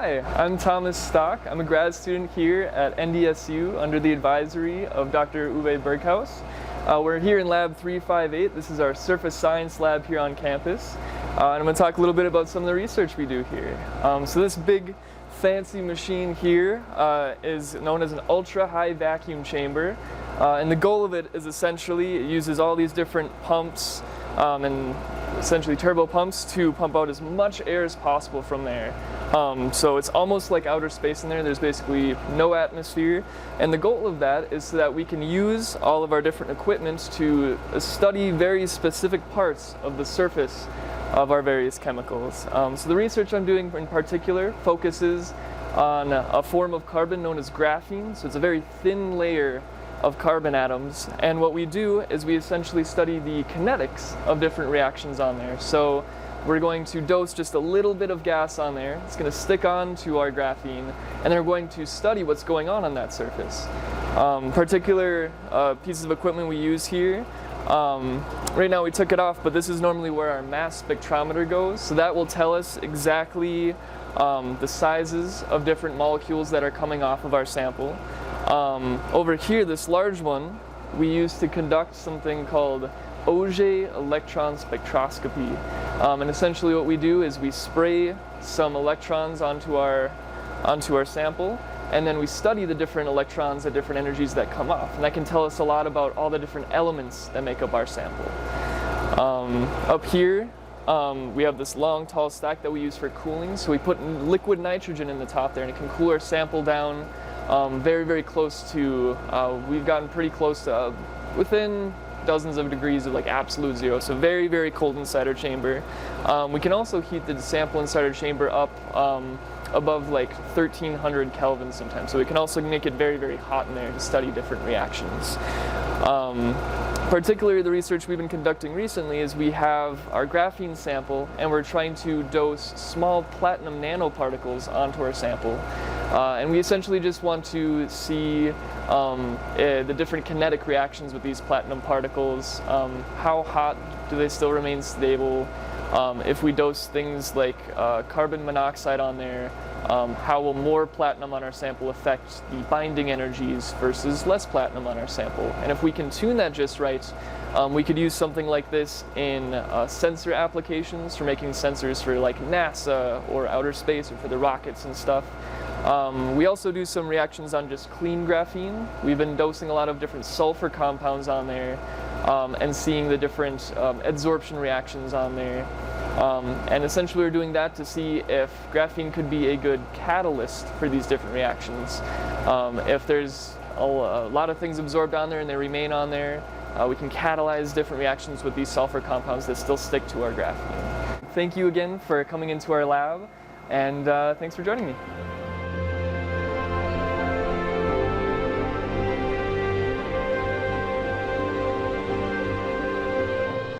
Hi, I'm Thomas Stock. I'm a grad student here at NDSU under the advisory of Dr. Uwe Burghaus. We're here in Lab 358. This is our surface science lab here on campus. And I'm going to talk a little bit about some of the research we do here. So this big fancy machine here is known as an ultra-high vacuum chamber. And the goal of it is essentially, it uses all these different pumps and essentially turbo pumps to pump out as much air as possible from there. So it's almost like outer space in there. There's basically no atmosphere. And the goal of that is so that we can use all of our different equipment to study very specific parts of the surface of our various chemicals. So the research I'm doing in particular focuses on a form of carbon known as graphene. So it's a very thin layer of carbon atoms, and what we do is we essentially study the kinetics of different reactions on there. So we're going to dose just a little bit of gas on there. It's going to stick on to our graphene, and then we're going to study what's going on that surface. Particular pieces of equipment we use here, right now we took it off, but this is normally where our mass spectrometer goes, so that will tell us exactly the sizes of different molecules that are coming off of our sample. Over here, this large one, we use to conduct something called Auger electron spectroscopy. And essentially what we do is we spray some electrons onto our sample, and then we study the different electrons at different energies that come off. And that can tell us a lot about all the different elements that make up our sample. Up here, we have this long, tall stack that we use for cooling. So we put liquid nitrogen in the top there, and it can cool our sample down very, very close to, we've gotten pretty close to within dozens of degrees of like absolute zero, so very, very cold inside our chamber. We can also heat the sample inside our chamber up above like 1300 Kelvin sometimes, so we can also make it very, very hot in there to study different reactions. Particularly the research we've been conducting recently is we have our graphene sample, and we're trying to dose small platinum nanoparticles onto our sample. And we essentially just want to see the different kinetic reactions with these platinum particles. How hot do they still remain stable? If we dose things like carbon monoxide on there, how will more platinum on our sample affect the binding energies versus less platinum on our sample? And if we can tune that just right, we could use something like this in sensor applications for making sensors for like NASA or outer space or for the rockets and stuff. We also do some reactions on just clean graphene. We've been dosing a lot of different sulfur compounds on there and seeing the different adsorption reactions on there. And essentially we're doing that to see if graphene could be a good catalyst for these different reactions. If there's a lot of things absorbed on there and they remain on there, we can catalyze different reactions with these sulfur compounds that still stick to our graphene. Thank you again for coming into our lab, and thanks for joining me.